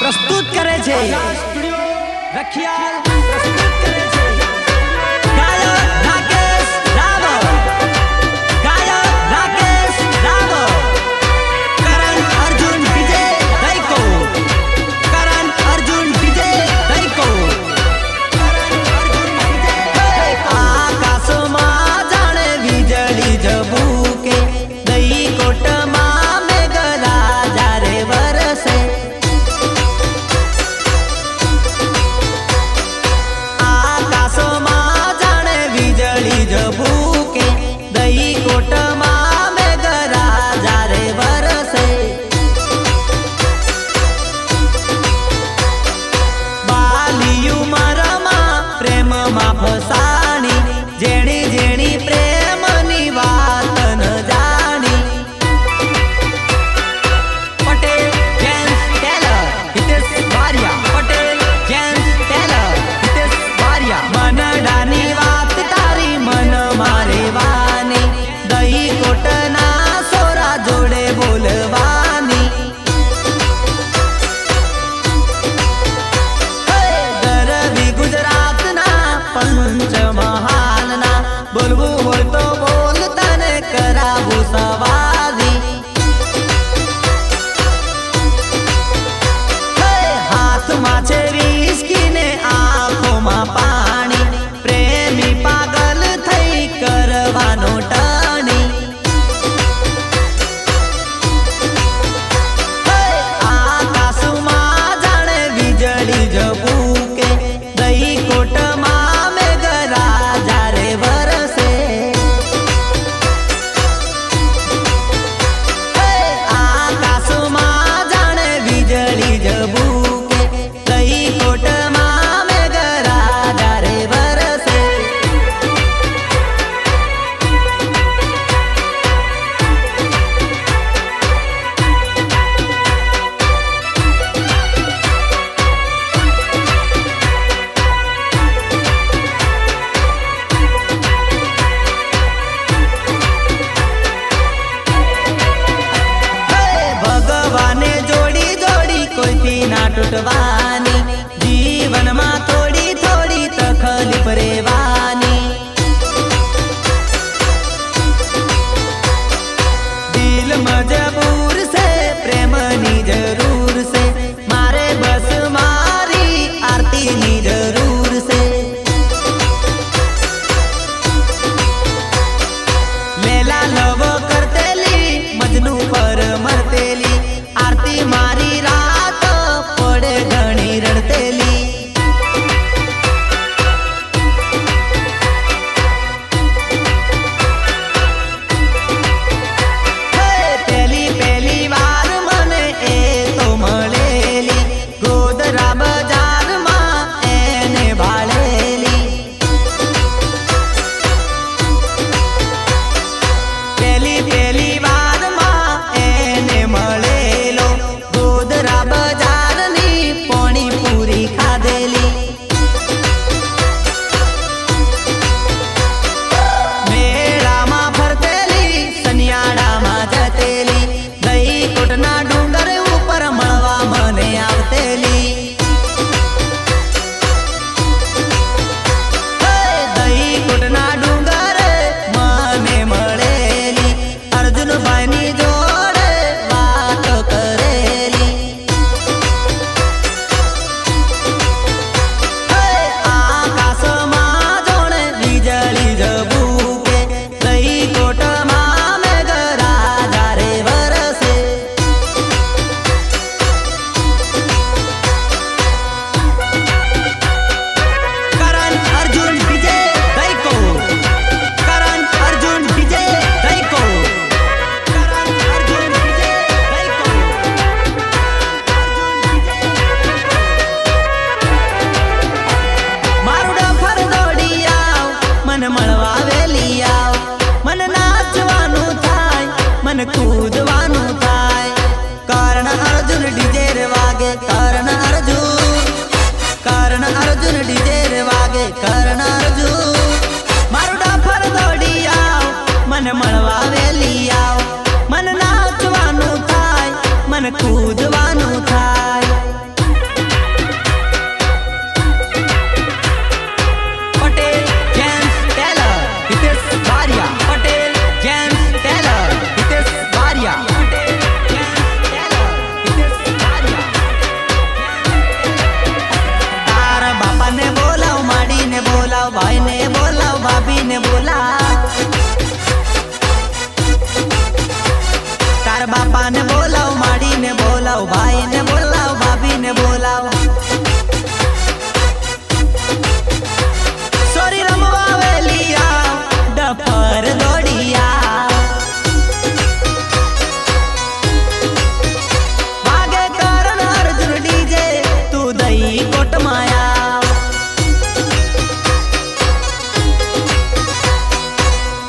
प्रस्तुत करे छे रखियाल प्रस्तुत करे छे गायक राकेश रावल करण अर्जुन डीजे दैको आकाश में जाने वीजળી झबूके दही कोट में मेघला जारे वरसे आकाश में जाने वीजળી झबूके दही कोट में मेघला जारे वरसे बाली उमर में प्रेम में फसाणी जेणी जेणी प्रेम नी वात न जाणी पटेल जेम्स टेलर हितेश बारिया पटेल जेम्स टेलर हितेश बारिया मनडानी वात तारी मन मारे वानी दही कोटना सोरा जोड़े बोलवानी गरबी गुजरात ना पंचमहाल ना बोलवू होय तो बोल तने करावू सवारी हाथ में छे विस्की ने आंखों में पानी प्रेमी पागल थई करवानो टाणी आकाश में जाने वीजળી झबूके दही कोट में मेघला जारे वरसे आकाश में जाने वीजળી झबूके दही कोट में मेघला जारे वरसे भगवाने जोड़ी जोड़ी कोई थी ना टूटवानी जीवन में थोड़ी थोड़ी तकलीफ रेवानी दिल मजबूर से प्रेम नी जरूर से मारे बस मारी आरती नी जरूर से लेला लव करतेली मजनू पर मरतेली आरती मारी रात पड़े घणी रड़तेली पहली पहली बार मने ए तो मळेली गोदरा बजार में एने भाळेली पहली पहली बार में एने मळेलो गोदरा बजार नी पाणी पूरी खाधेली मेळा में फरतेली सनियाड़ा में जतेली दही कोटना डूंगर ऊपर मळवा मने आवतेली दही कोटना डूंगर मने मळेली अर्जुन भाई नी जोड़े बात करेली आकाश में जोड़े वीजળી झबूके दही कोट में मेघला जारे वरसे Karan Arjun DJ दैको Karan Arjun DJ दैको Karan Arjun DJ दैको मारू डफर दौड़ी आव मन मळवा वेली आव मन नाचवानुं थाय मन कूदवानुं थाय करण अर्जुन डीजे रे वागे करण अर्जुन डीजे रे वागे करण अर्जुन मारू डफर दौड़ी आव मन मळवा वेली आव मन नाचवानुं थाय मन कूदवानुं थाय ने बोला, तार बापा ने बोलाओ, माड़ी ने बोलाओ, भाई ने बोलाओ, भाभी ने बोलाओ। सोरी रमवा वेलिया डफर दौड़िया, भागे करण अर्जुन डीजे तू दई कोट माया।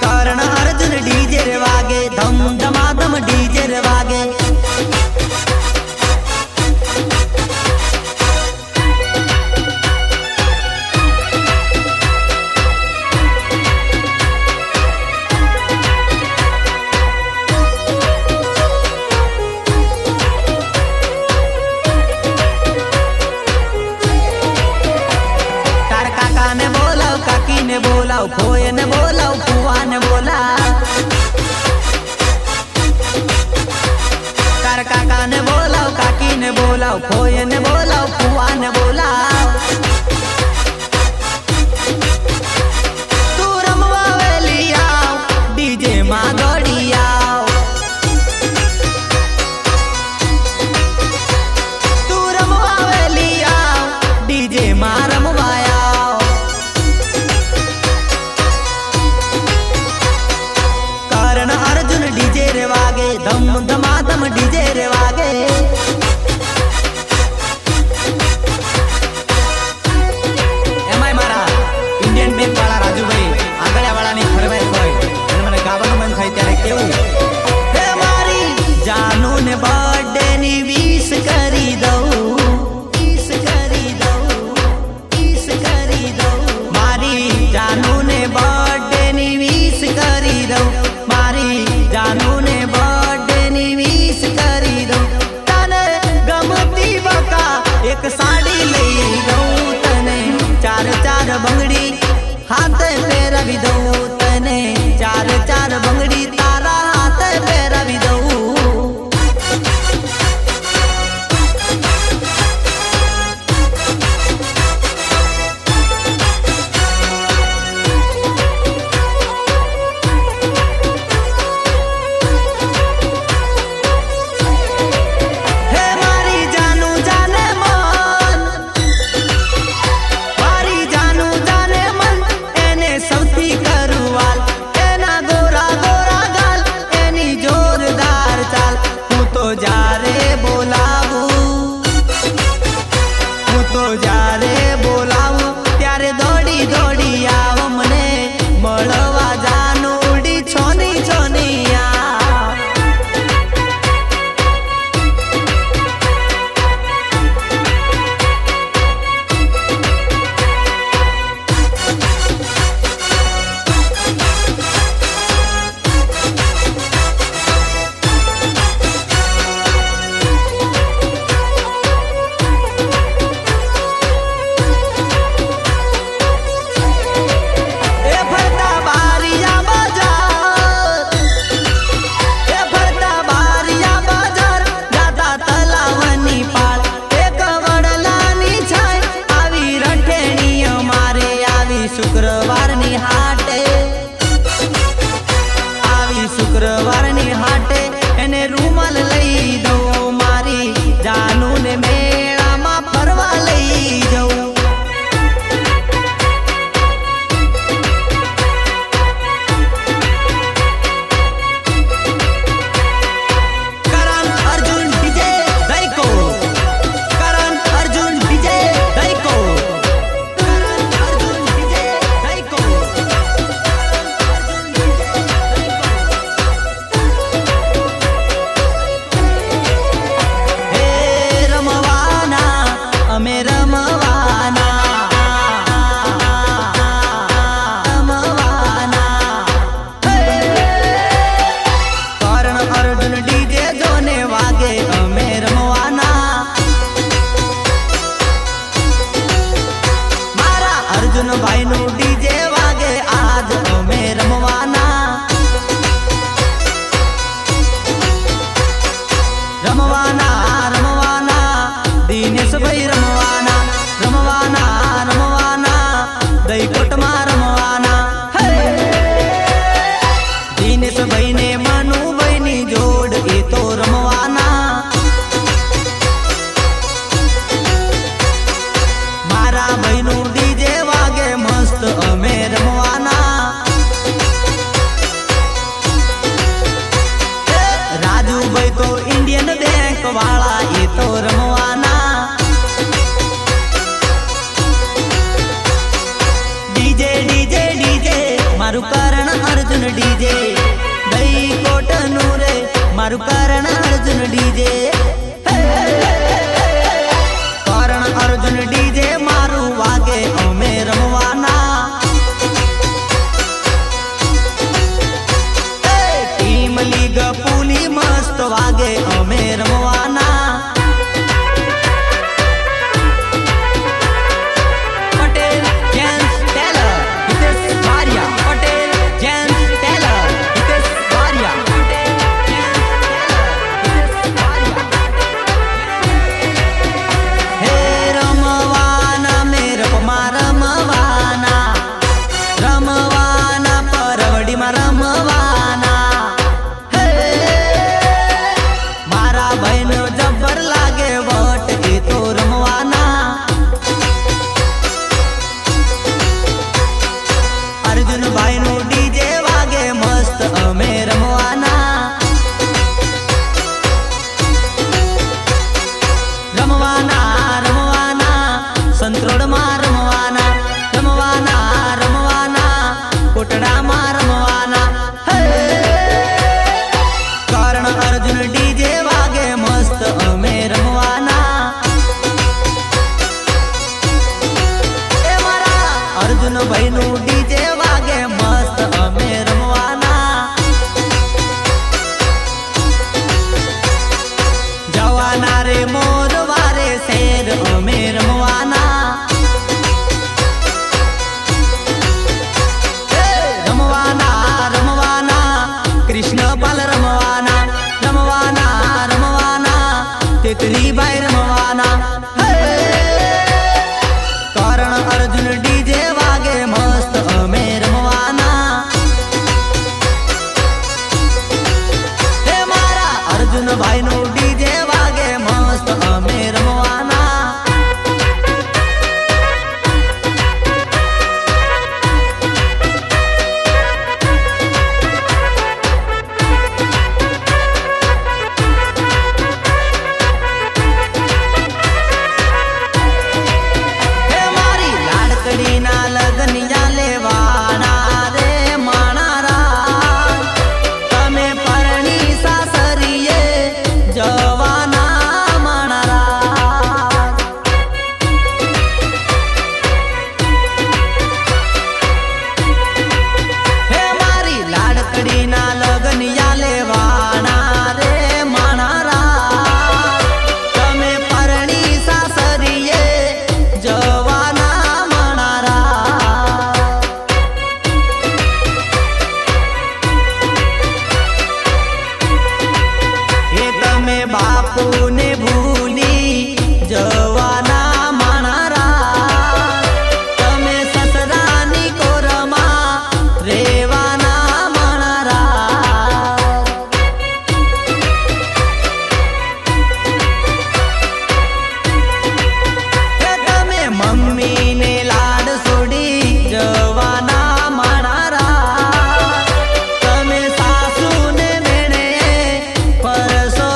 करण अर्जुन डीजे रे वागे, धम धमाधम डीजे रे वागे। ने बोलाओ, काकी ने बोलाओ, खोए ने बोलाओ, फुआ ने बोला, तार काका ने बोलाओ, काकी ने बोलाओ, खोए ने बोलाओ, फुआ ने बोला। तू रमवा वेलिया डीजे मां दौड़िया, तू रमवा वेलिया डीजे मां रमवाया। अर्जुन डीजे रे वागे, धम धमाधम डीजे रे वागे। રમવાના. કરણ અર્જુન ડીજે વાગે મસ્ત અમે રમવાના. હે મારા અર્જુન ભાઈ નું ડીજે વાગે મસ્ત અમે રમવાના. બાપુને ભૂલી જવાના માણારા, તમે સસરાની કોરમાં રેવાના માણારા. તમે મમ્મીને લાડ છોડી જવાના માણારા, તમે સાસુને મેણે પરસો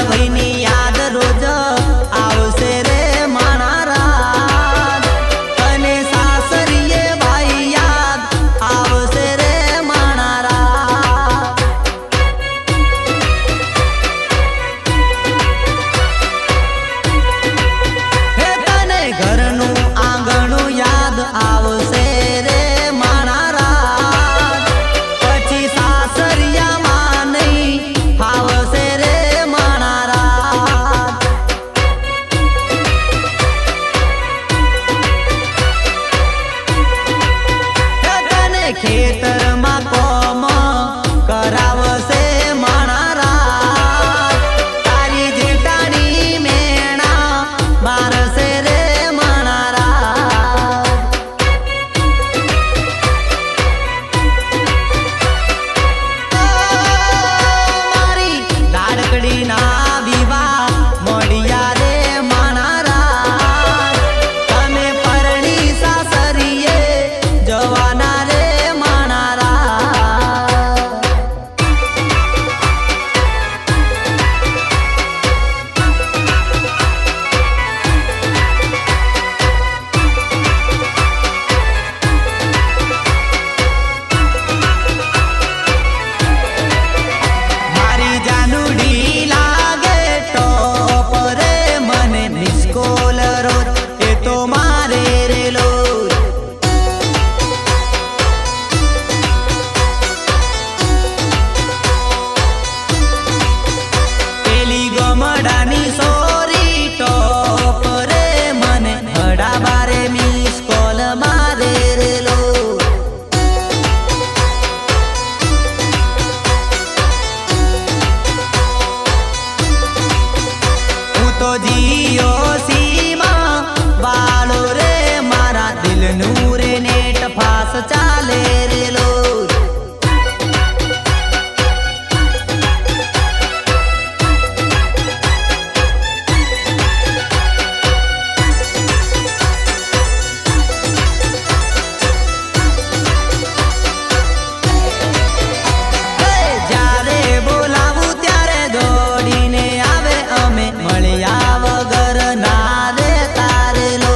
ભાઈની યાદ રોજ આવશે રે માણારા, અને સાસરીએ ભાઈ યાદ આવશે રે માણારા. હે તને ઘરનું આંગણું યાદ આવશે રે માણારા, પછી સાસરિયામાં નહીં આવશે રે. ખેતરમાં કોમ કરાવશે માણારા, તારી જેટાણી મેણા મારશે રે માણારા. મારી લાડકડીના વિવાહ મળ્યા રે માણારા, તમે પરણી સાસરીએ જવાના રે. ગમડાની સોરી ટોપ રે મને હડા બારે મિસ કોલ મારે રેલો. હું તો જીઓ સીમા વાળો રે, મારા દિલનું રે નેટ ફાસ ચાલે રેલો. મળ્યા વગર ના રે તારે લો.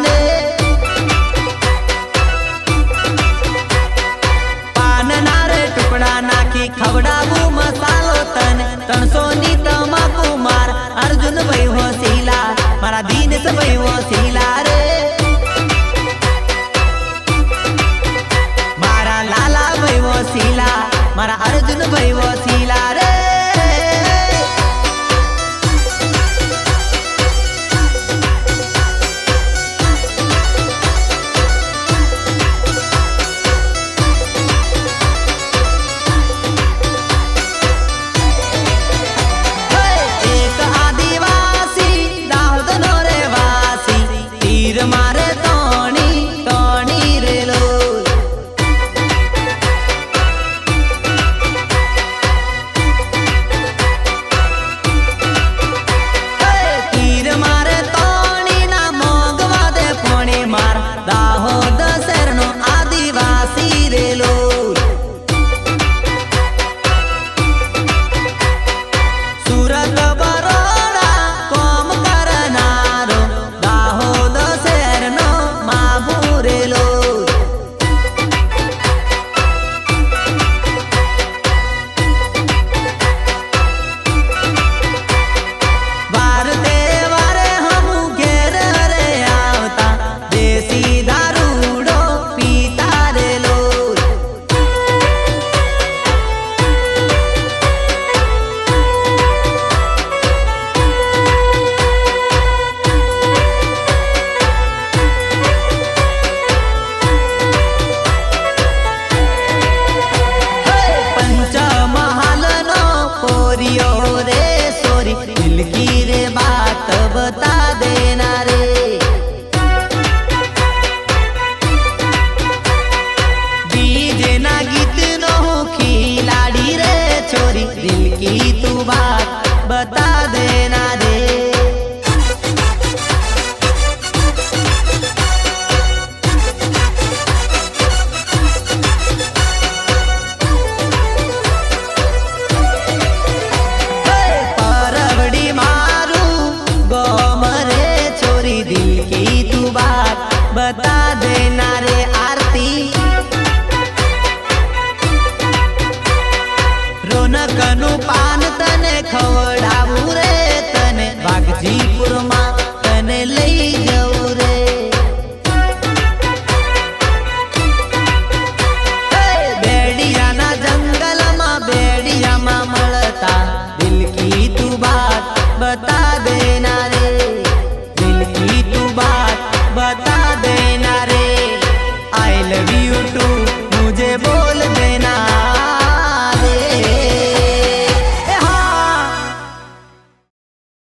ને પાનના રે ટુકડા નાખી ખવડાવું મસાલો તને 300 ની તમાકુ માર અર્જુન ભાઈ હોશીલા મારા દીનેશ ભાઈ હોશીલા રે મારા લાલા ભાઈ હોશીલા મારા અર્જુન ભાઈ હોશીલા રે મારે તોણી રેલો તીર મારે તોણી ના મોગવા દે પોણી માર દાહોદ શહેરનો આદિવાસી રેલો સુરત બરોડા કોમ કરનારો દાહોદ दिल की रे बात बता देना रे डीजे ना गीत नो खिलाड़ी रे छोरी दिल की तू बात बता देना रे दिल की तू बात बता देना रे आरती रोनकनु पान तने खवડાવું रे तने वाघजीपुर માં तने લઈ જવું રે બેડિયાના જંગલમાં બેડિયામાં મળતા દિલ की तू बात बता देना रे बता देना रे I love you too